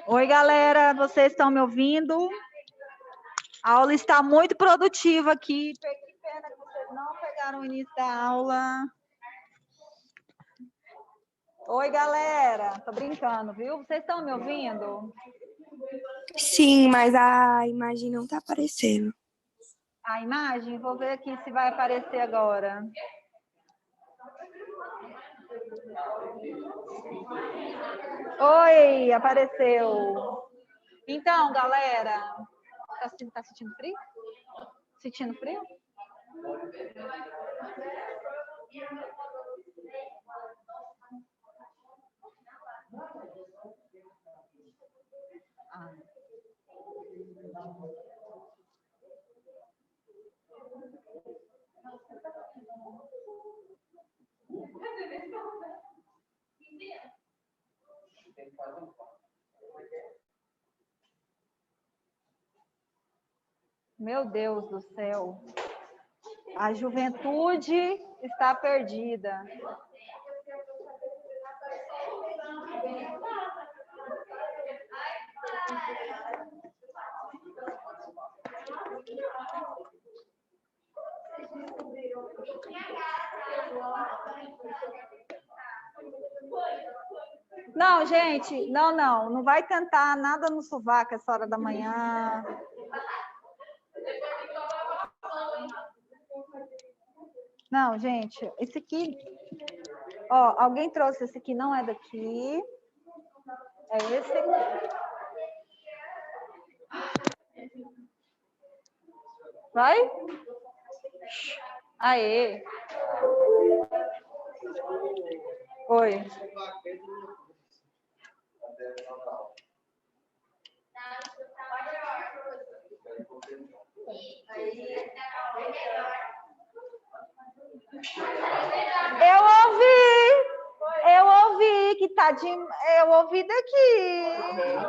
Oi, galera, vocês estão me ouvindo? A aula está muito produtiva aqui. Que pena que vocês não pegaram o início da aula. Oi, galera. Tô brincando, viu? Vocês estão me ouvindo? Sim, mas a imagem não tá aparecendo. A imagem? Vou ver aqui se vai aparecer agora. Oi, apareceu. Então, galera, tá sentindo frio? Sentindo frio? Ah. Meu Deus do céu. A juventude está perdida. Não, gente, não vai cantar nada no sovaco essa hora da manhã. Não, gente, esse aqui, ó, alguém trouxe esse aqui, não é daqui. É esse aqui. Vai? Aê. Oi. Eu ouvi que tá de... Eu ouvi daqui.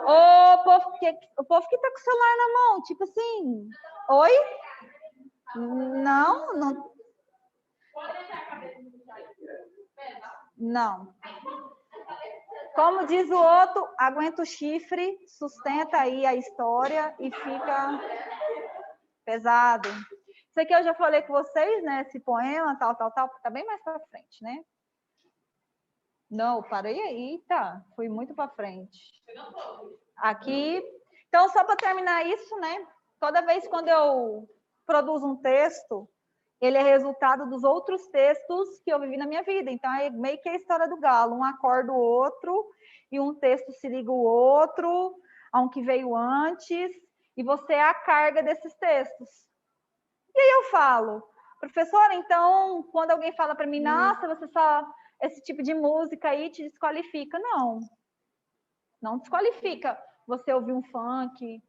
O povo que tá com o celular na mão, tipo assim, oi? Não. Não. Como diz o outro, aguenta o chifre, sustenta aí a história e fica pesado. Isso aqui eu já falei com vocês, né? Esse poema, tal, tá bem mais para frente, né? Não, parei aí, tá? Fui muito para frente. Aqui. Então, só para terminar isso, né? Toda vez quando eu produzo um texto, ele é resultado dos outros textos que eu vivi na minha vida. Então, é meio que a história do galo. Um acorda o outro, e um texto se liga o outro, a um que veio antes, e você é a carga desses textos. E aí eu falo, professora, então, quando alguém fala para mim, nossa, você só... Esse tipo de música aí te desqualifica. Não desqualifica você ouvir um funk,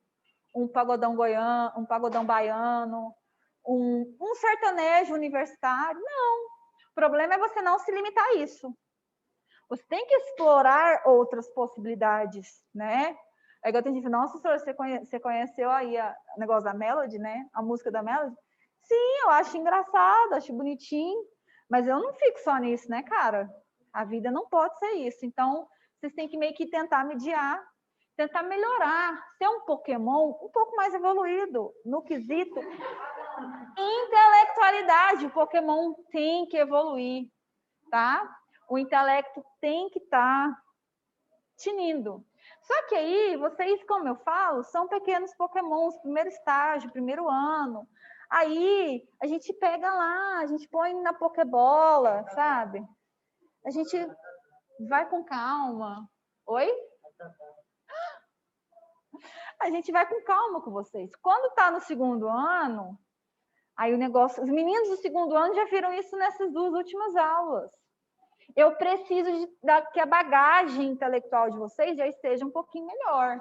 um pagodão goiano, um pagodão baiano, um sertanejo universitário. Não. O problema é você não se limitar a isso. Você tem que explorar outras possibilidades, né? É igual tem gente, nossa, senhora, você conheceu aí o negócio da Melody, né? A música da Melody? Sim, eu acho engraçado, acho bonitinho, mas eu não fico só nisso, né, cara? A vida não pode ser isso. Então, vocês têm que meio que tentar mediar, tentar melhorar, ser um Pokémon um pouco mais evoluído no quesito intelectualidade. O Pokémon tem que evoluir, tá? O intelecto tem que estar tinindo. Só que aí, vocês, como eu falo, são pequenos Pokémons, primeiro estágio, primeiro ano. Aí, a gente pega lá, a gente põe na Pokébola, sabe? A gente vai com calma. Oi? A gente vai com calma com vocês. Quando está no segundo ano, aí o negócio... Os meninos do segundo ano já viram isso nessas 2 últimas aulas. Eu preciso que a bagagem intelectual de vocês já esteja um pouquinho melhor.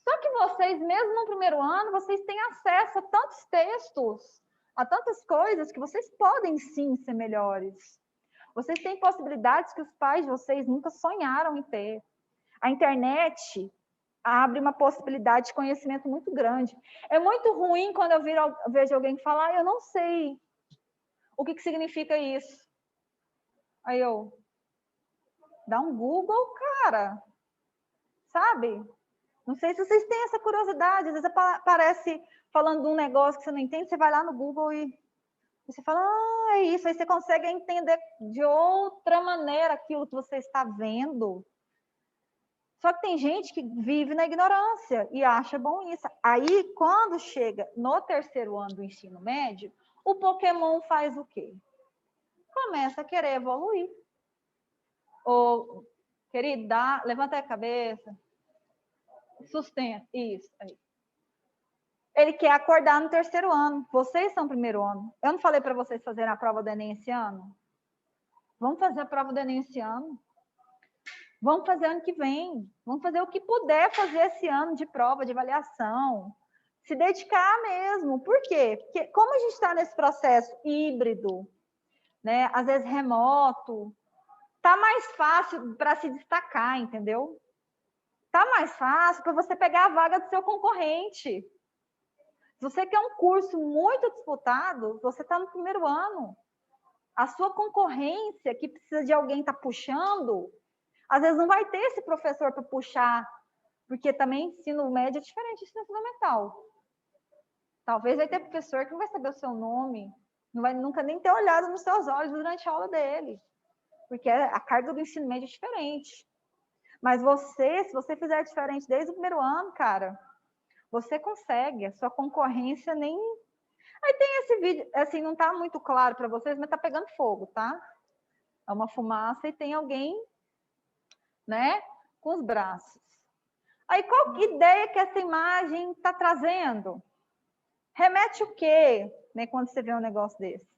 Só que vocês, mesmo no primeiro ano, vocês têm acesso a tantos textos, a tantas coisas, que vocês podem sim ser melhores. Vocês têm possibilidades que os pais de vocês nunca sonharam em ter. A internet abre uma possibilidade de conhecimento muito grande. É muito ruim quando eu vejo alguém falar, eu não sei. O que significa isso? Aí eu, dá um Google, cara. Sabe? Não sei se vocês têm essa curiosidade. Às vezes aparece falando de um negócio que você não entende, você vai lá no Google e você fala, ah, é isso. Aí você consegue entender de outra maneira aquilo que você está vendo. Só que tem gente que vive na ignorância e acha bom isso. Aí, quando chega no terceiro ano do ensino médio, o Pokémon faz o quê? Começa a querer evoluir. Ou, querido, levanta a cabeça, sustenta, isso. Aí. Ele quer acordar no terceiro ano. Vocês são primeiro ano. Eu não falei para vocês fazerem a prova do Enem esse ano? Vamos fazer a prova do Enem esse ano. Vamos fazer ano que vem. Vamos fazer o que puder fazer esse ano de prova, de avaliação. Se dedicar mesmo. Por quê? Porque como a gente está nesse processo híbrido, né, às vezes remoto, tá mais fácil para se destacar, entendeu? Tá mais fácil para você pegar a vaga do seu concorrente. Se você quer um curso muito disputado, você está no primeiro ano. A sua concorrência, que precisa de alguém estar puxando, às vezes não vai ter esse professor para puxar, porque também ensino médio é diferente do ensino fundamental. Talvez vai ter professor que não vai saber o seu nome, não vai nunca nem ter olhado nos seus olhos durante a aula dele, porque a carga do ensino médio é diferente. Mas você, se você fizer diferente desde o primeiro ano, cara, você consegue, a sua concorrência nem... Aí tem esse vídeo, assim, não tá muito claro para vocês, mas tá pegando fogo, tá? É uma fumaça e tem alguém, né, com os braços. Aí qual ideia que essa imagem está trazendo? Remete o quê, né, quando você vê um negócio desse?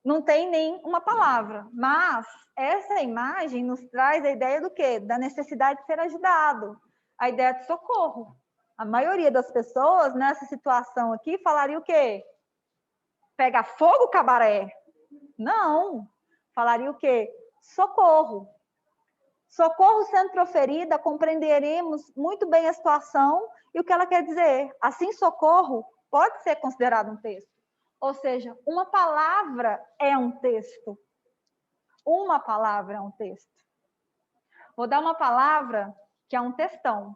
Não tem nem uma palavra, mas essa imagem nos traz a ideia do quê? Da necessidade de ser ajudado, a ideia de socorro. A maioria das pessoas nessa situação aqui falaria o quê? Pega fogo, cabaré? Não. Falaria o quê? Socorro. Socorro sendo proferida, compreenderemos muito bem a situação e o que ela quer dizer. Assim, socorro pode ser considerado um texto. Ou seja, uma palavra é um texto. Uma palavra é um texto. Vou dar uma palavra que é um textão.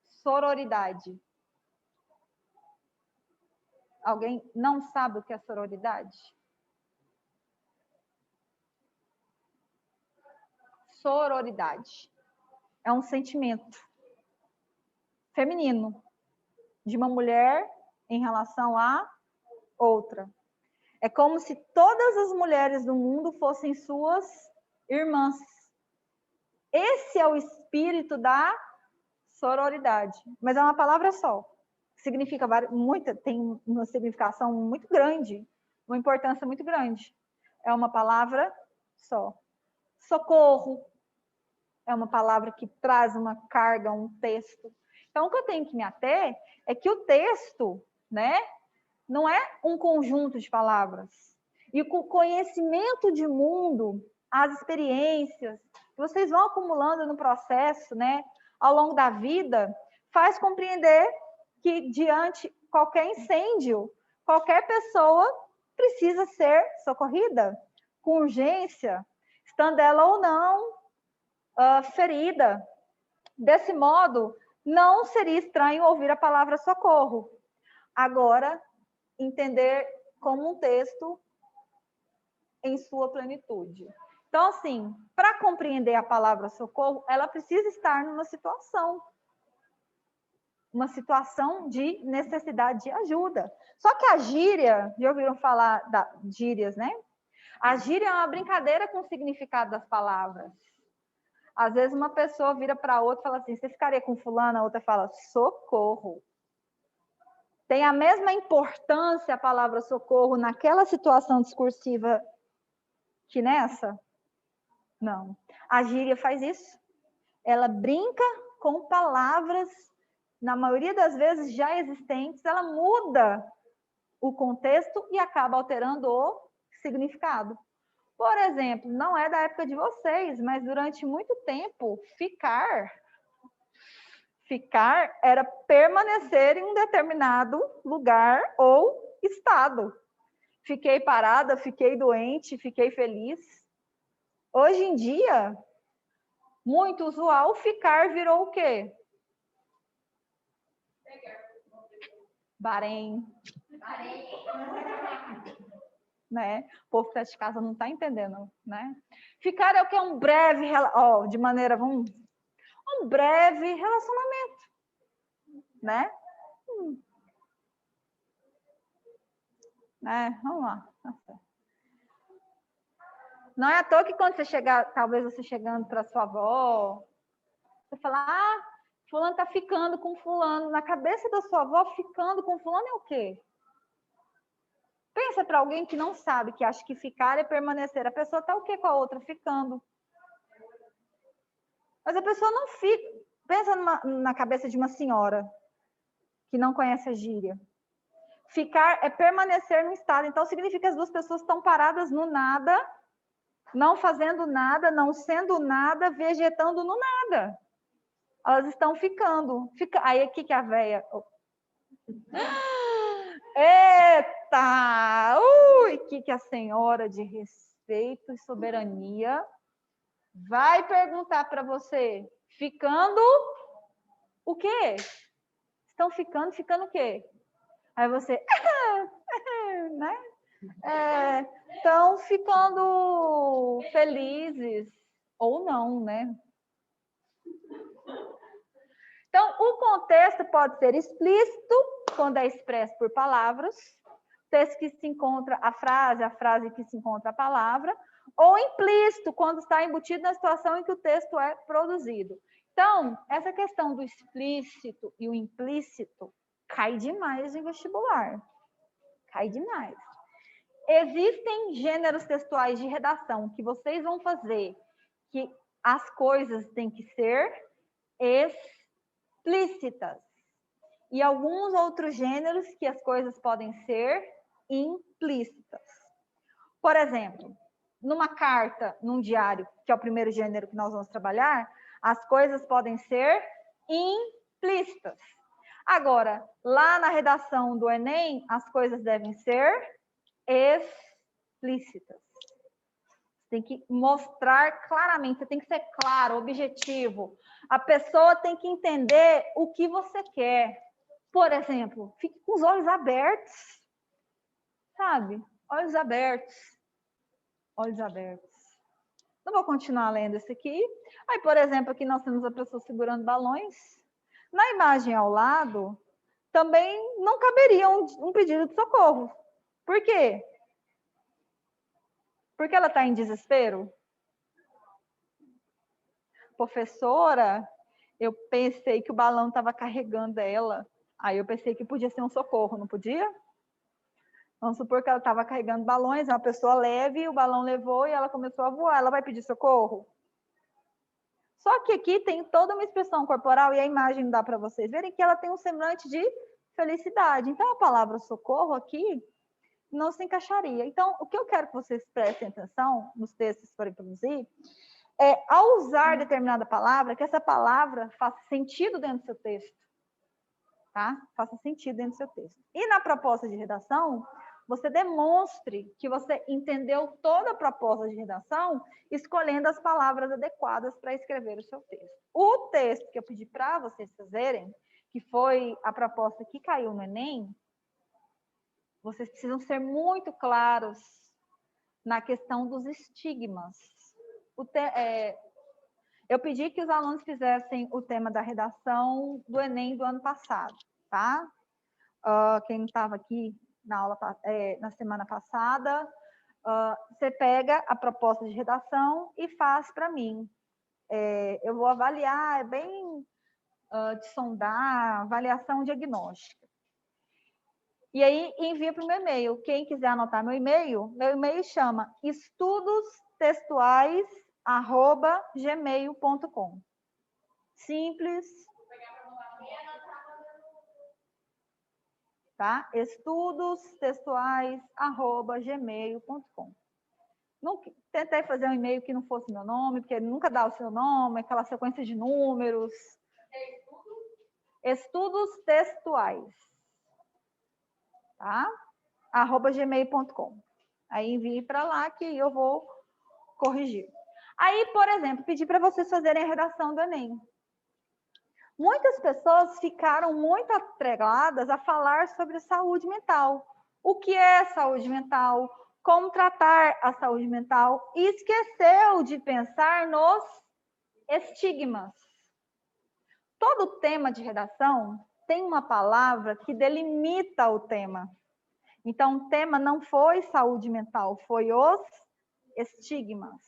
Sororidade. Alguém não sabe o que é sororidade? Sororidade é um sentimento feminino de uma mulher em relação a outra. É como se todas as mulheres do mundo fossem suas irmãs. Esse é o espírito da sororidade, mas é uma palavra só. Significa tem uma significação muito grande, uma importância muito grande. É uma palavra só. Socorro é uma palavra que traz uma carga, um texto. Então, o que eu tenho que me ater é que o texto, né, não é um conjunto de palavras. E o conhecimento de mundo, as experiências que vocês vão acumulando no processo, né, ao longo da vida, faz compreender que diante de qualquer incêndio, qualquer pessoa precisa ser socorrida com urgência, estando ela ou não ferida. Desse modo, não seria estranho ouvir a palavra socorro. Agora, entender como um texto em sua plenitude. Então, assim, para compreender a palavra socorro, ela precisa estar numa situação de necessidade de ajuda. Só que a gíria, já ouviram falar das gírias, né? A gíria é uma brincadeira com o significado das palavras. Às vezes uma pessoa vira para outra e fala assim, você ficaria com fulano? A outra fala, socorro. Tem a mesma importância a palavra socorro naquela situação discursiva que nessa? Não. A gíria faz isso. Ela brinca com palavras, na maioria das vezes já existentes, ela muda o contexto e acaba alterando o significado. Por exemplo, não é da época de vocês, mas durante muito tempo, ficar era permanecer em um determinado lugar ou estado. fiquei parada, fiquei doente, fiquei feliz. Hoje em dia, muito usual, ficar virou o quê? Bahrein. Né? O povo que está de casa não está entendendo, né? Ficar é o que? Um breve, de maneira, um breve relacionamento, né? Vamos lá. Não é à toa que quando você chegar, talvez você chegando para sua avó, você fala, fulano tá ficando com fulano. Na cabeça da sua avó, ficando com fulano é o quê? Pensa para alguém que não sabe, que acha que ficar é permanecer. A pessoa tá o quê com a outra? Ficando. Mas a pessoa não fica. Pensa na cabeça de uma senhora que não conhece a gíria. Ficar é permanecer no estado. Então, significa que as duas pessoas estão paradas no nada, não fazendo nada, não sendo nada, vegetando no nada. Elas estão ficando. Aí, aqui que a véia... Eita! Ui, que a senhora de respeito e soberania vai perguntar para você, ficando o quê? Estão ficando o quê? Aí você, né? Estão ficando felizes ou não, né? Então, o contexto pode ser explícito, quando é expresso por palavras, texto que se encontra a frase que se encontra a palavra, ou implícito, quando está embutido na situação em que o texto é produzido. Então, essa questão do explícito e o implícito cai demais em vestibular. Cai demais. Existem gêneros textuais de redação que vocês vão fazer que as coisas têm que ser explícitas. E alguns outros gêneros que as coisas podem ser implícitas. Por exemplo, numa carta, num diário, que é o primeiro gênero que nós vamos trabalhar, as coisas podem ser implícitas. Agora, lá na redação do Enem, as coisas devem ser explícitas. Tem que mostrar claramente, você tem que ser claro, objetivo. A pessoa tem que entender o que você quer. Por exemplo, fique com os olhos abertos, sabe? Olhos abertos. Olhos abertos. Não vou continuar lendo esse aqui. Aí, por exemplo, aqui nós temos a pessoa segurando balões. Na imagem ao lado, também não caberia um pedido de socorro. Por quê? Porque ela está em desespero? Professora, eu pensei que o balão estava carregando ela. Aí eu pensei que podia ser um socorro, não podia? Vamos supor que ela estava carregando balões, uma pessoa leve, o balão levou e ela começou a voar. Ela vai pedir socorro? Só que aqui tem toda uma expressão corporal e a imagem dá para vocês verem que ela tem um semblante de felicidade. Então, a palavra socorro aqui não se encaixaria. Então, o que eu quero que vocês prestem atenção nos textos para produzir é, ao usar determinada palavra, que essa palavra faça sentido dentro do seu texto. Tá? Faça sentido dentro do seu texto. E na proposta de redação, você demonstre que você entendeu toda a proposta de redação, escolhendo as palavras adequadas para escrever o seu texto. O texto que eu pedi para vocês fazerem, que foi a proposta que caiu no Enem, vocês precisam ser muito claros na questão dos estigmas. Eu pedi que os alunos fizessem o tema da redação do Enem do ano passado, tá? Quem não estava aqui na aula na semana passada, você pega a proposta de redação e faz para mim. Eu vou avaliar, é bem de sondar, avaliação diagnóstica. E aí envia para o meu e-mail. Quem quiser anotar meu e-mail chama estudostextuais@gmail.com. Simples. Tá? estudostextuais@gmail.com. Tentei fazer um e-mail que não fosse meu nome, porque nunca dá o seu nome, aquela sequência de números. Estudos textuais. Tá? gmail.com. Aí envie para lá que eu vou corrigir. Aí, por exemplo, pedi para vocês fazerem a redação do Enem. Muitas pessoas ficaram muito atreladas a falar sobre saúde mental. O que é saúde mental? Como tratar a saúde mental? E esqueceu de pensar nos estigmas. Todo tema de redação tem uma palavra que delimita o tema. Então, o tema não foi saúde mental, foi os estigmas.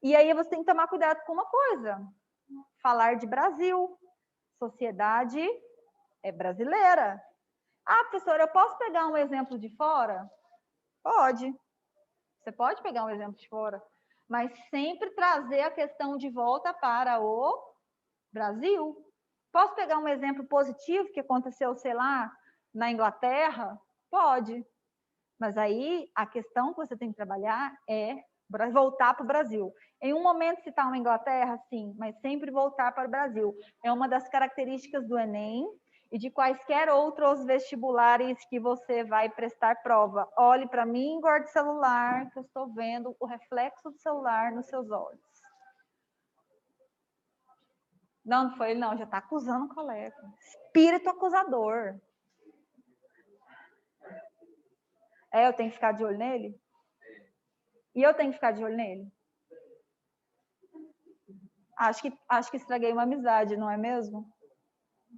E aí você tem que tomar cuidado com uma coisa. Falar de Brasil. Sociedade é brasileira. Ah, professora, eu posso pegar um exemplo de fora? Pode. Você pode pegar um exemplo de fora. Mas sempre trazer a questão de volta para o Brasil. Posso pegar um exemplo positivo que aconteceu, sei lá, na Inglaterra? Pode. Mas aí a questão que você tem que trabalhar é voltar para o Brasil. Em um momento citar uma Inglaterra, sim, mas sempre voltar para o Brasil. É uma das características do Enem e de quaisquer outros vestibulares que você vai prestar prova. Olhe para mim, guarde o celular, que eu estou vendo o reflexo do celular nos seus olhos. Não, não foi ele, não, já está acusando o colega. Espírito acusador. Eu tenho que ficar de olho nele? E eu tenho que ficar de olho nele? Acho que estraguei uma amizade, não é mesmo?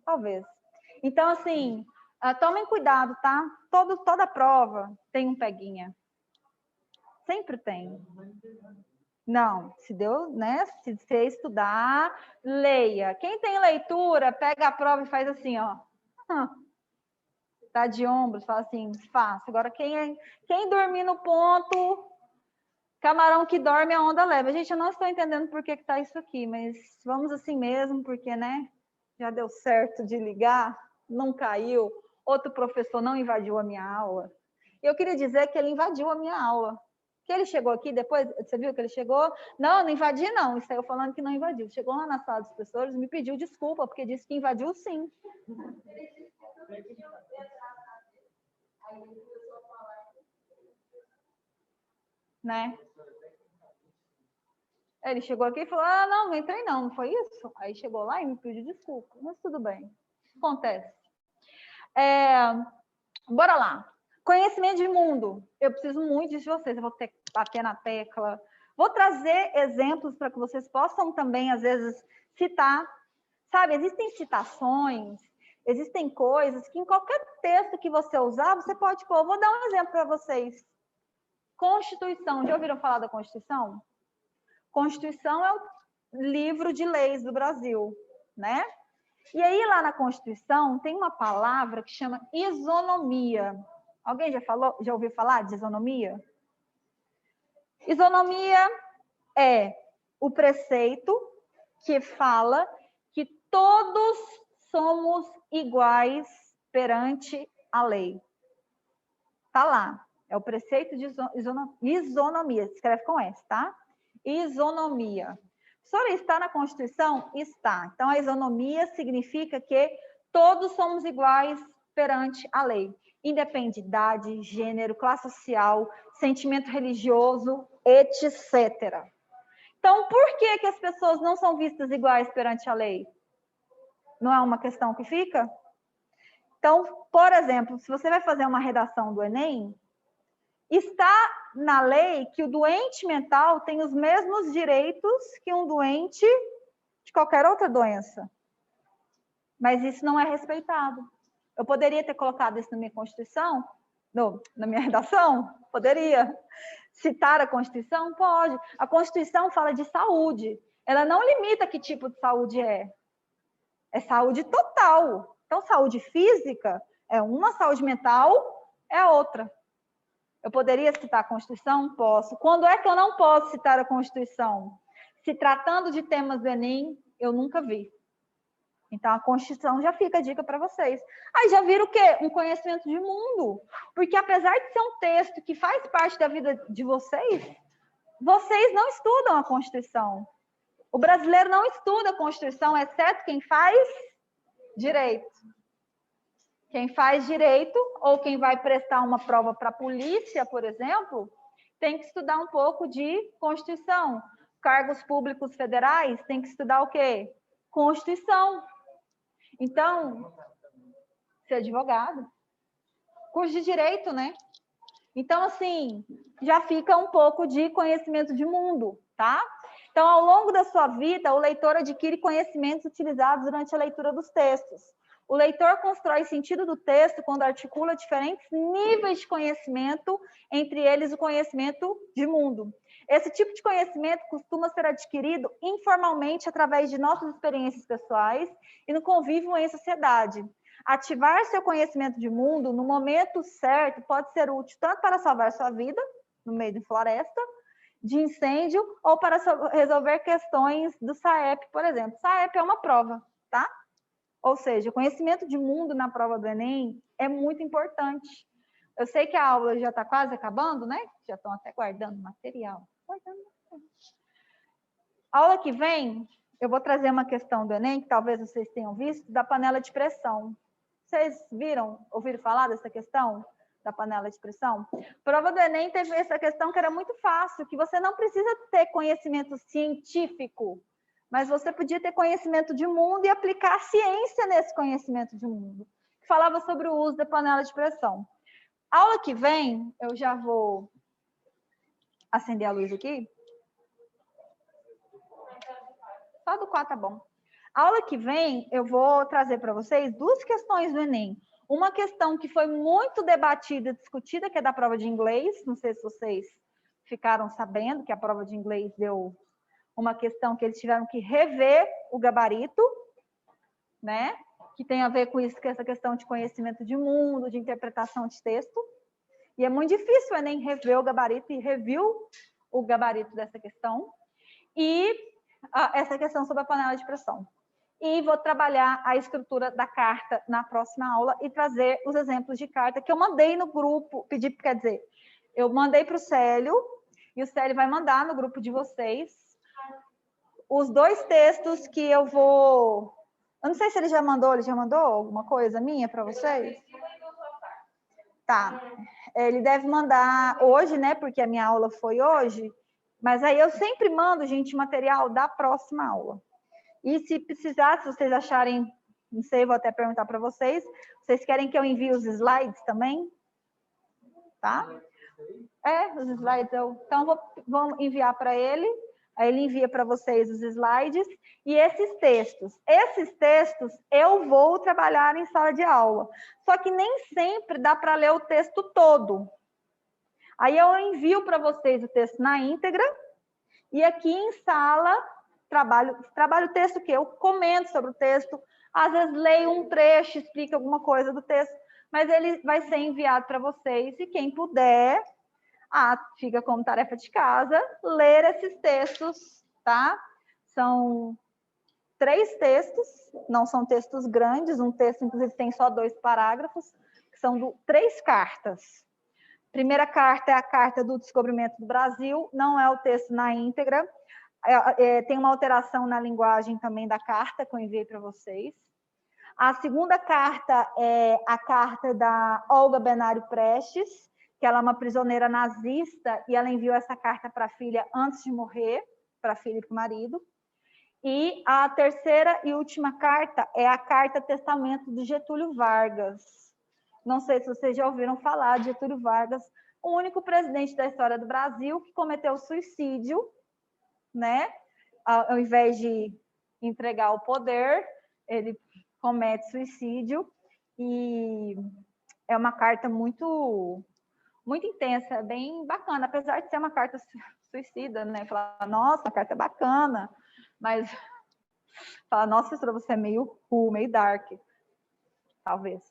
Talvez. Então, assim, tomem cuidado, tá? Toda prova tem um peguinha. Sempre tem. Não, se deu, né? Se você estudar, leia. Quem tem leitura, pega a prova e faz assim, ó. Tá de ombros, fala assim, fácil. Agora, quem dormir no ponto, camarão que dorme, a onda leva. Gente, eu não estou entendendo por que tá isso aqui, mas vamos assim mesmo, porque, né? Já deu certo de ligar, não caiu, outro professor não invadiu a minha aula. Eu queria dizer que ele invadiu a minha aula. Que ele chegou aqui depois, você viu que ele chegou? Não invadi não, saiu falando que não invadiu. Chegou lá na sala dos professores, me pediu desculpa, porque disse que invadiu sim. Né? Ele chegou aqui e falou, não entrei não foi isso? Aí chegou lá e me pediu desculpa, mas tudo bem, acontece. Bora lá. Conhecimento de mundo. Eu preciso muito disso de vocês, eu vou ter que bater na tecla. Vou trazer exemplos para que vocês possam também, às vezes, citar. Sabe, existem citações, existem coisas que em qualquer texto que você usar, você pode pôr. Vou dar um exemplo para vocês. Constituição. Já ouviram falar da Constituição? Constituição é o livro de leis do Brasil, né? E aí, lá na Constituição, tem uma palavra que chama isonomia. Alguém já ouviu falar de isonomia? Isonomia é o preceito que fala que todos somos iguais perante a lei. Tá lá. É o preceito de isonomia. Se escreve com S, tá? Isonomia. Professora, está na Constituição? Está. Então, a isonomia significa que todos somos iguais perante a lei. Independe de idade, gênero, classe social, sentimento religioso, etc. Então, por que as pessoas não são vistas iguais perante a lei? Não é uma questão que fica? Então, por exemplo, se você vai fazer uma redação do Enem, está na lei que o doente mental tem os mesmos direitos que um doente de qualquer outra doença. Mas isso não é respeitado. Eu poderia ter colocado isso na minha Constituição? Não, na minha redação? Poderia. Citar a Constituição? Pode. A Constituição fala de saúde. Ela não limita que tipo de saúde é. É saúde total. Então, saúde física é uma, saúde mental é outra. Eu poderia citar a Constituição? Posso. Quando é que eu não posso citar a Constituição? Se tratando de temas do Enem, eu nunca vi. Então, a Constituição já fica a dica para vocês. Aí já viram o quê? Um conhecimento de mundo. Porque apesar de ser um texto que faz parte da vida de vocês, vocês não estudam a Constituição. O brasileiro não estuda a Constituição, exceto quem faz direito. Quem faz direito ou quem vai prestar uma prova para a polícia, por exemplo, tem que estudar um pouco de Constituição. Cargos públicos federais tem que estudar o quê? Constituição. Então, ser advogado. Curso de direito, né? Então, assim, já fica um pouco de conhecimento de mundo, tá? Então, ao longo da sua vida, o leitor adquire conhecimentos utilizados durante a leitura dos textos. O leitor constrói sentido do texto quando articula diferentes níveis de conhecimento, entre eles o conhecimento de mundo. Esse tipo de conhecimento costuma ser adquirido informalmente através de nossas experiências pessoais e no convívio em sociedade. Ativar seu conhecimento de mundo no momento certo pode ser útil tanto para salvar sua vida, no meio de floresta, de incêndio, ou para resolver questões do SAEP, por exemplo. SAEP é uma prova, tá? Ou seja, o conhecimento de mundo na prova do Enem é muito importante. Eu sei que a aula já está quase acabando, né? Já estão até guardando material. A aula que vem, eu vou trazer uma questão do Enem, que talvez vocês tenham visto, da panela de pressão. Vocês ouviram falar dessa questão da panela de pressão? Prova do Enem teve essa questão que era muito fácil, que você não precisa ter conhecimento científico, mas você podia ter conhecimento de mundo e aplicar a ciência nesse conhecimento de mundo. Falava sobre o uso da panela de pressão. Aula que vem, eu já vou acender a luz aqui. Só do 4 tá bom. A aula que vem, eu vou trazer para vocês 2 questões do Enem. Uma questão que foi muito debatida e discutida, que é da prova de inglês. Não sei se vocês ficaram sabendo que a prova de inglês deu uma questão que eles tiveram que rever o gabarito, né? Que tem a ver com isso, com essa questão de conhecimento de mundo, de interpretação de texto. E é muito difícil o Enem rever o gabarito e reviu o gabarito dessa questão. E essa questão sobre a panela de pressão. E vou trabalhar a estrutura da carta na próxima aula e trazer os exemplos de carta que eu mandei no grupo, quer dizer, eu mandei para o Célio, e o Célio vai mandar no grupo de vocês os 2 textos que eu vou... Eu não sei se ele já mandou alguma coisa minha para vocês? Tá. Ele deve mandar hoje, né, porque a minha aula foi hoje, mas aí eu sempre mando, gente, material da próxima aula. E se precisar, se vocês acharem, não sei, vou até perguntar para vocês, vocês querem que eu envie os slides também? Tá? Os slides, então vou enviar para ele, aí ele envia para vocês os slides e esses textos eu vou trabalhar em sala de aula, só que nem sempre dá para ler o texto todo. Aí eu envio para vocês o texto na íntegra e aqui em sala trabalho o texto que eu comento sobre o texto, às vezes leio um trecho, explico alguma coisa do texto, mas ele vai ser enviado para vocês e quem puder, fica como tarefa de casa, ler esses textos, tá? São 3 textos, não são textos grandes, um texto, inclusive, tem só 2 parágrafos, que são 3 cartas. Primeira carta é a carta do descobrimento do Brasil, não é o texto na íntegra, tem uma alteração na linguagem também da carta que eu enviei para vocês. A segunda carta é a carta da Olga Benário Prestes, que ela é uma prisioneira nazista e ela enviou essa carta para a filha antes de morrer, para a filha e para o marido. E a terceira e última carta é a carta testamento de Getúlio Vargas. Não sei se vocês já ouviram falar de Getúlio Vargas, o único presidente da história do Brasil que cometeu suicídio, né? Ao invés de entregar o poder, ele comete suicídio e é uma carta muito intensa, bem bacana, apesar de ser uma carta suicida, né? Falar, nossa, a carta é bacana, mas falar, nossa, você é meio cool, meio dark, talvez,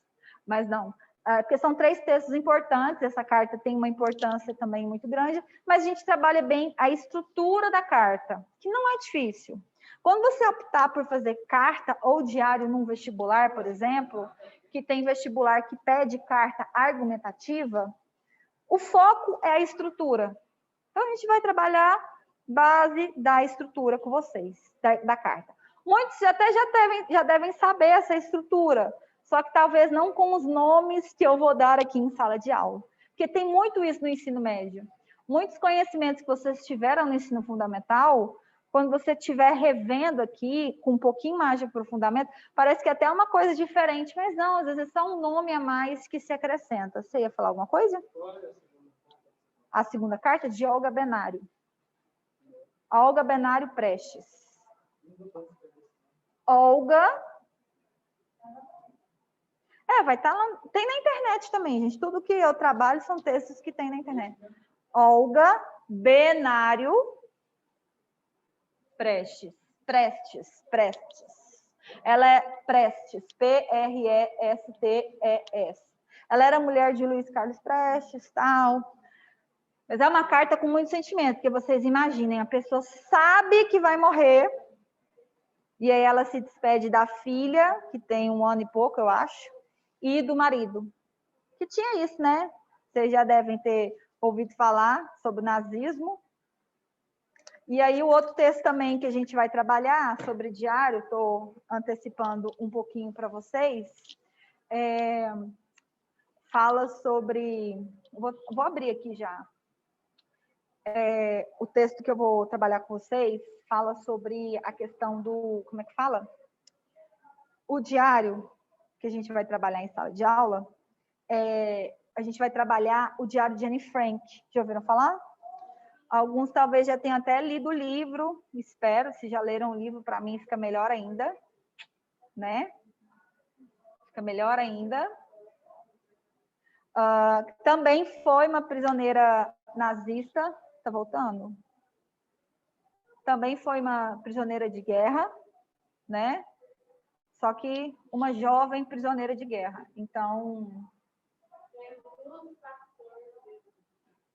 mas não. Porque são 3 textos importantes, essa carta tem uma importância também muito grande, mas a gente trabalha bem a estrutura da carta, que não é difícil. Quando você optar por fazer carta ou diário num vestibular, por exemplo, que tem vestibular que pede carta argumentativa, o foco é a estrutura. Então, a gente vai trabalhar base da estrutura com vocês, da carta. Muitos até já devem saber essa estrutura, só que talvez não com os nomes que eu vou dar aqui em sala de aula. Porque tem muito isso no ensino médio. Muitos conhecimentos que vocês tiveram no ensino fundamental, quando você estiver revendo aqui, com um pouquinho mais de aprofundamento, parece que até é uma coisa diferente, mas não, às vezes é só um nome a mais que se acrescenta. Você ia falar alguma coisa? A segunda carta de Olga Benário. Olga Benário Prestes. Olga... vai estar lá. Tem na internet também, gente. Tudo que eu trabalho são textos que tem na internet. Olga Benário Prestes. Ela é Prestes, P-R-E-S-T-E-S. Ela era mulher de Luiz Carlos Prestes, tal. Mas é uma carta com muito sentimento, porque vocês imaginem, a pessoa sabe que vai morrer, e aí ela se despede da filha, que tem 1 ano e pouco, eu acho, e do marido. Que tinha isso, né? Vocês já devem ter ouvido falar sobre o nazismo. E aí o outro texto também que a gente vai trabalhar sobre diário, estou antecipando um pouquinho para vocês, fala sobre... Vou abrir aqui já. O texto que eu vou trabalhar com vocês fala sobre a questão do... Como é que fala? O diário que a gente vai trabalhar em sala de aula, a gente vai trabalhar o diário de Anne Frank. Já ouviram falar? Alguns talvez já tenham até lido o livro, espero. Se já leram o livro, para mim fica melhor ainda, né? Fica melhor ainda. Também foi uma prisioneira nazista. Tá voltando? Também foi uma prisioneira de guerra, né? Só que uma jovem prisioneira de guerra. Então...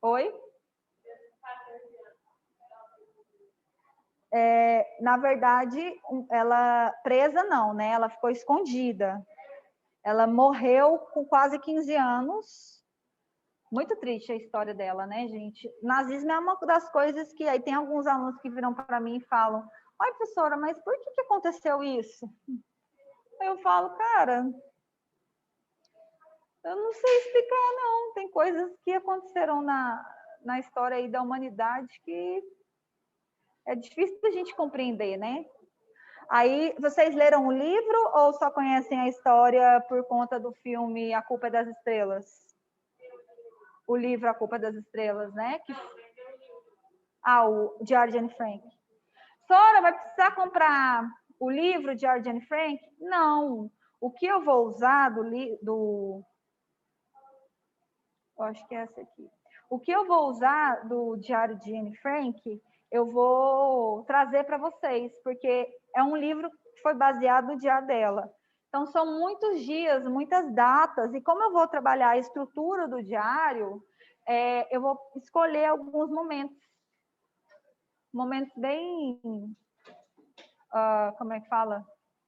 Oi? Na verdade, ela presa não, né? Ela ficou escondida. Ela morreu com quase 15 anos. Muito triste a história dela, né, gente? O nazismo é uma das coisas que... Aí tem alguns alunos que viram para mim e falam: "Oi, professora, mas por que aconteceu isso?" Eu falo: "Cara, eu não sei explicar, não. Tem coisas que aconteceram na história aí da humanidade que é difícil da gente compreender, né?" Aí, vocês leram o livro ou só conhecem a história por conta do filme A Culpa é das Estrelas? O livro A Culpa é das Estrelas, né? O Diário de Anne Frank. Sora, vai precisar comprar o livro Diário de Anne Frank? Não. O que eu vou usar eu acho que é essa aqui. O que eu vou usar do Diário de Anne Frank, eu vou trazer para vocês, porque é um livro que foi baseado no diário dela. Então, são muitos dias, muitas datas, e como eu vou trabalhar a estrutura do diário, eu vou escolher alguns momentos bem, como é que fala?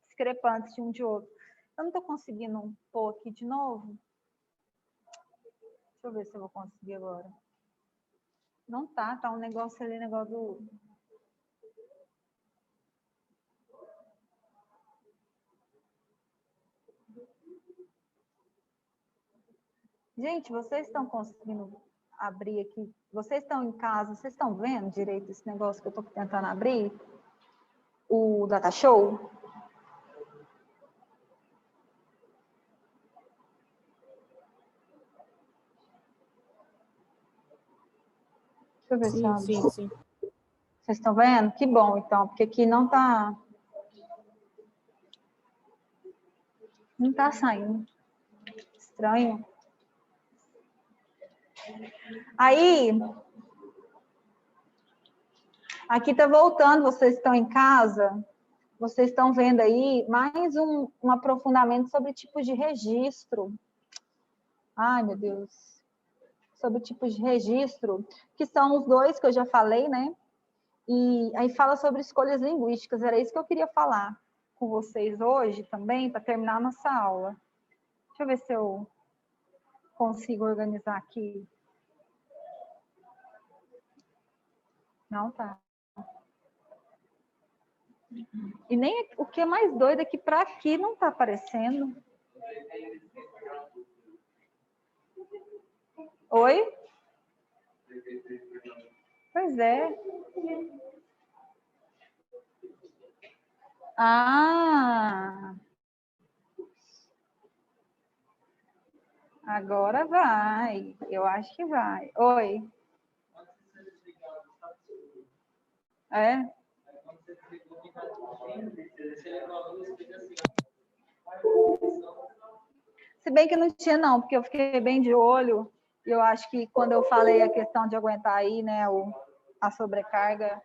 Discrepantes de um de outro. Eu não estou conseguindo pôr aqui de novo. Deixa eu ver se eu vou conseguir agora. Não tá um negócio ali, negócio do... Gente, vocês estão conseguindo abrir aqui? Vocês estão em casa, vocês estão vendo direito esse negócio que eu estou tentando abrir? O Data Show? Deixa eu ver se abre. Sim. Vocês estão vendo? Que bom, então, porque aqui não está saindo. Estranho. Aí, aqui está voltando, vocês estão em casa, vocês estão vendo aí mais um aprofundamento sobre tipos de registro. Ai, meu Deus. Sobre tipos de registro, que são os dois que eu já falei, né? E aí fala sobre escolhas linguísticas, era isso que eu queria falar com vocês hoje também, para terminar a nossa aula. Deixa eu ver se eu consigo organizar aqui. Não, tá. E nem o que é mais doido é que para aqui não está aparecendo. Oi? Pois é. Ah, agora vai. Eu acho que vai. Oi. É? Se bem que não tinha, não, porque eu fiquei bem de olho. Eu acho que quando eu falei a questão de aguentar aí, né, a sobrecarga,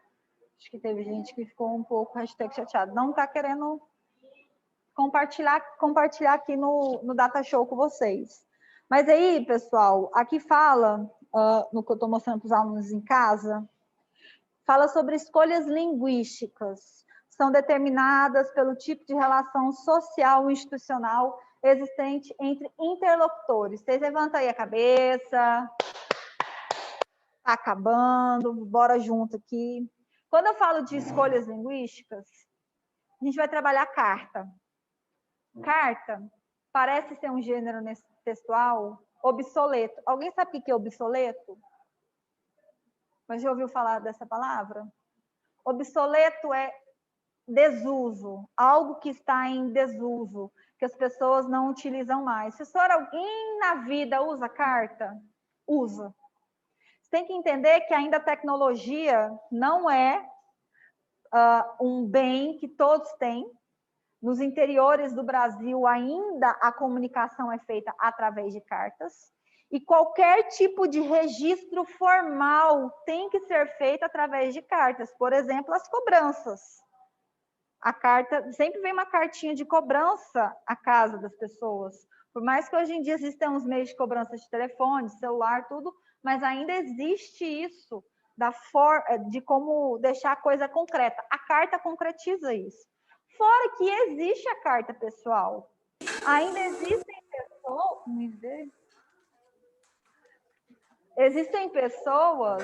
acho que teve gente que ficou um pouco #chateado. Não está querendo compartilhar aqui no Data Show com vocês. Mas aí, pessoal, aqui fala, no que eu estou mostrando para os alunos em casa, fala sobre escolhas linguísticas. São determinadas pelo tipo de relação social e institucional existente entre interlocutores. Vocês levantam aí a cabeça. Está acabando, bora junto aqui. Quando eu falo de escolhas linguísticas, a gente vai trabalhar carta. Carta parece ser um gênero textual obsoleto. Alguém sabe o que é obsoleto? Mas já ouviu falar dessa palavra? Obsoleto é desuso, algo que está em desuso, que as pessoas não utilizam mais. Se for alguém na vida usa carta, usa. Você tem que entender que ainda a tecnologia não é um bem que todos têm. Nos interiores do Brasil, ainda a comunicação é feita através de cartas. E qualquer tipo de registro formal tem que ser feito através de cartas. Por exemplo, as cobranças. A carta, sempre vem uma cartinha de cobrança à casa das pessoas. Por mais que hoje em dia existam os meios de cobrança de telefone, celular, tudo, mas ainda existe isso de como deixar a coisa concreta. A carta concretiza isso. Fora que existe a carta pessoal. Ainda existem pessoas... Existem pessoas...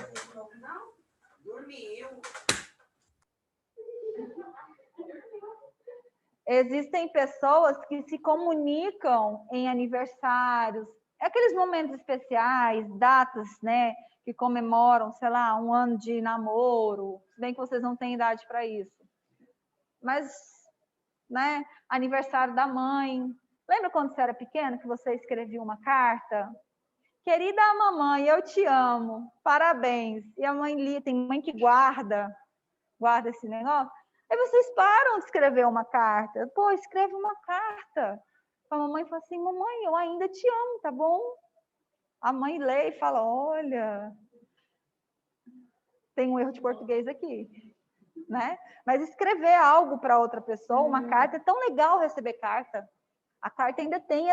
Existem pessoas que se comunicam em aniversários, aqueles momentos especiais, datas, né, que comemoram, sei lá, um ano de namoro, se bem que vocês não têm idade para isso. Mas, né, aniversário da mãe. Lembra quando você era pequeno que você escrevia uma carta? Querida mamãe, eu te amo, parabéns. E a mãe lia, tem mãe que guarda esse negócio. Aí vocês param de escrever uma carta. Pô, escreve uma carta. A mamãe fala assim, mamãe, eu ainda te amo, tá bom? A mãe lê e fala, olha, tem um erro de português aqui, né? Mas escrever algo para outra pessoa, uma carta, é tão legal receber carta. A carta ainda tem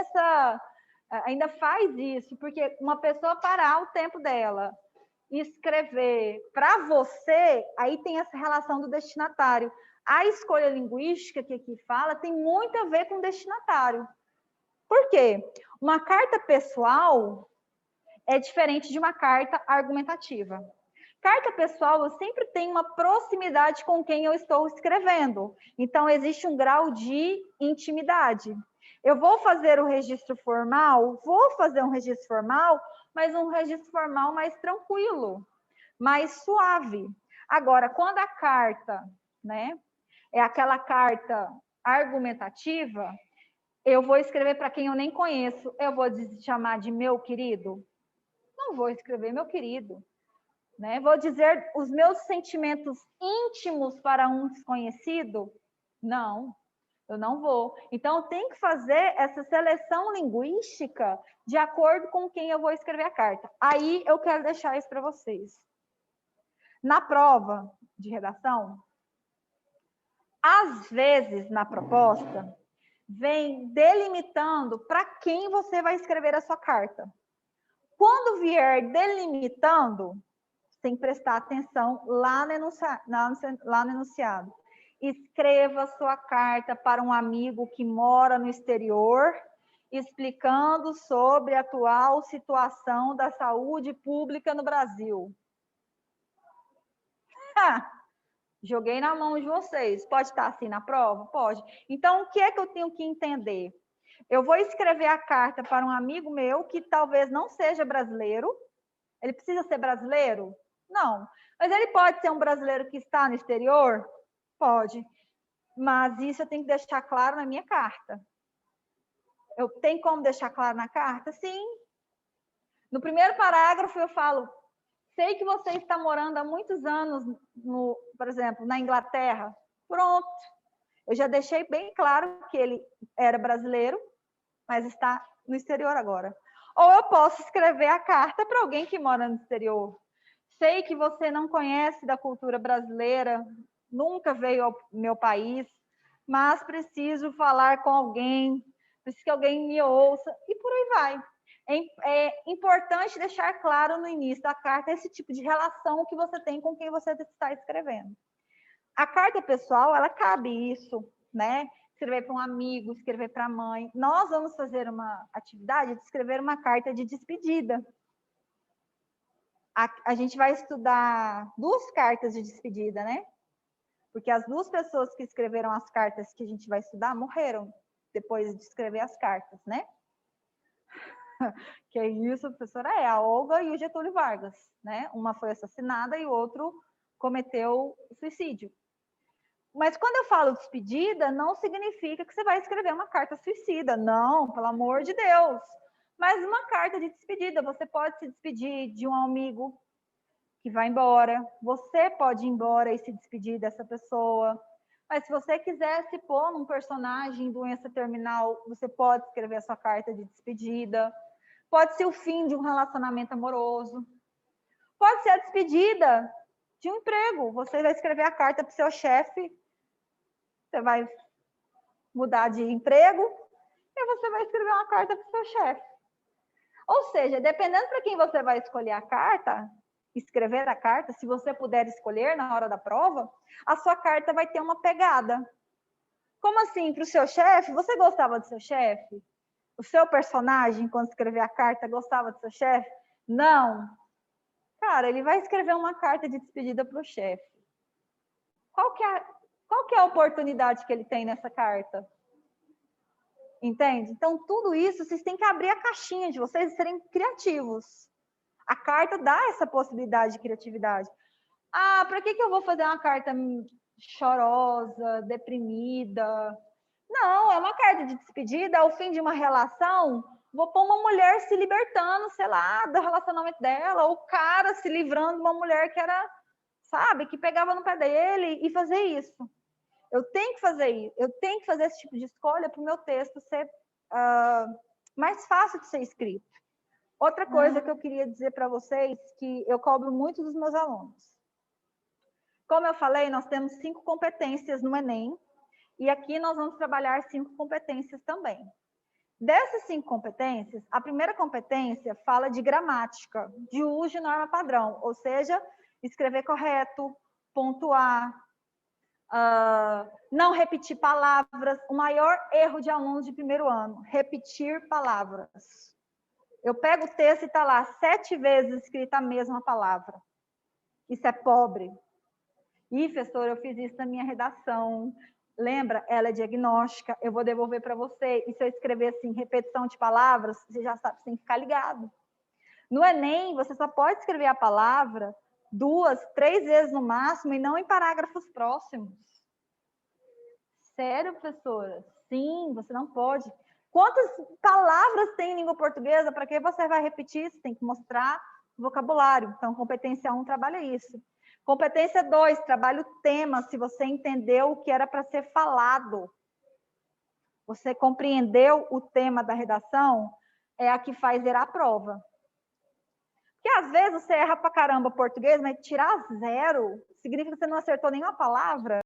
ainda faz isso, porque uma pessoa parar o tempo dela e escrever para você, aí tem essa relação do destinatário. A escolha linguística que aqui fala tem muito a ver com o destinatário. Por quê? Uma carta pessoal é diferente de uma carta argumentativa. Carta pessoal, eu sempre tenho uma proximidade com quem eu estou escrevendo. Então, existe um grau de intimidade. Eu vou fazer o registro formal, mas um registro formal mais tranquilo, mais suave. Agora, quando a carta, né, é aquela carta argumentativa, eu vou escrever para quem eu nem conheço, eu vou chamar de meu querido? Não vou escrever meu querido. Né? Vou dizer os meus sentimentos íntimos para um desconhecido? Não, eu não vou. Então, tem que fazer essa seleção linguística de acordo com quem eu vou escrever a carta. Aí, eu quero deixar isso para vocês. Na prova de redação, às vezes, na proposta, vem delimitando para quem você vai escrever a sua carta. Quando vier delimitando, tem que prestar atenção lá no enunciado. Escreva sua carta para um amigo que mora no exterior, explicando sobre a atual situação da saúde pública no Brasil. Joguei na mão de vocês. Pode estar assim na prova? Pode. Então, o que é que eu tenho que entender? Eu vou escrever a carta para um amigo meu que talvez não seja brasileiro. Ele precisa ser brasileiro? Não. Mas ele pode ser um brasileiro que está no exterior? Pode. Mas isso eu tenho que deixar claro na minha carta. Eu tenho como deixar claro na carta? Sim. No primeiro parágrafo eu falo, sei que você está morando há muitos anos, por exemplo, na Inglaterra. Pronto. Eu já deixei bem claro que ele era brasileiro, mas está no exterior agora. Ou eu posso escrever a carta para alguém que mora no exterior. Sei que você não conhece da cultura brasileira, nunca veio ao meu país, mas preciso falar com alguém, preciso que alguém me ouça, e por aí vai. É importante deixar claro no início da carta esse tipo de relação que você tem com quem você está escrevendo. A carta pessoal, ela cabe isso, né? Escrever para um amigo, escrever para a mãe. Nós vamos fazer uma atividade de escrever uma carta de despedida. A gente vai estudar 2 cartas de despedida, né? Porque as 2 pessoas que escreveram as cartas que a gente vai estudar morreram depois de escrever as cartas, né? Que é isso, professora, a Olga e o Getúlio Vargas, né? Uma foi assassinada e o outro cometeu suicídio. Mas quando eu falo despedida, não significa que você vai escrever uma carta suicida. Não, pelo amor de Deus. Mas uma carta de despedida. Você pode se despedir de um amigo que vai embora. Você pode ir embora e se despedir dessa pessoa. Mas se você quiser se pôr num personagem doença terminal, você pode escrever a sua carta de despedida. Pode ser o fim de um relacionamento amoroso. Pode ser a despedida de um emprego. Você vai escrever a carta para o seu chefe. Você vai mudar de emprego e você vai escrever uma carta para o seu chefe. Ou seja, dependendo para quem você vai escolher a carta, escrever a carta, se você puder escolher na hora da prova, a sua carta vai ter uma pegada. Como assim? Para o seu chefe? Você gostava do seu chefe? O seu personagem, quando escrever a carta, gostava do seu chefe? Não. Cara, ele vai escrever uma carta de despedida para o chefe. Qual que é a oportunidade que ele tem nessa carta? Entende? Então, tudo isso, vocês têm que abrir a caixinha de vocês e serem criativos. A carta dá essa possibilidade de criatividade. Ah, para que eu vou fazer uma carta chorosa, deprimida? Não, é uma carta de despedida, ao fim de uma relação, vou pôr uma mulher se libertando, sei lá, do relacionamento dela, ou o cara se livrando de uma mulher que era, sabe, que pegava no pé dele e fazer isso. Eu tenho que fazer isso, eu tenho que fazer esse tipo de escolha para o meu texto ser mais fácil de ser escrito. Outra coisa que eu queria dizer para vocês, que eu cobro muito dos meus alunos. Como eu falei, nós temos 5 competências no Enem, e aqui nós vamos trabalhar 5 competências também. Dessas 5 competências, a primeira competência fala de gramática, de uso de norma padrão, ou seja, escrever correto, pontuar, não repetir palavras. O maior erro de alunos de primeiro ano, repetir palavras. Eu pego o texto e está lá 7 vezes escrita a mesma palavra. Isso é pobre. E, professor, eu fiz isso na minha redação. Lembra? Ela é diagnóstica. Eu vou devolver para você. E se eu escrever assim, repetição de palavras, você já sabe, você tem que ficar ligado. No Enem, você só pode escrever a palavra 2, 3 vezes no máximo e não em parágrafos próximos. Sério, professora? Sim, você não pode. Quantas palavras tem em língua portuguesa? Para que você vai repetir? Você tem que mostrar vocabulário. Então, competência 1 trabalha isso. Competência 2, trabalha o tema, se você entendeu o que era para ser falado. Você compreendeu o tema da redação, é a que faz zerar a prova. Porque às vezes você erra pra caramba português, mas tirar 0 significa que você não acertou nenhuma palavra.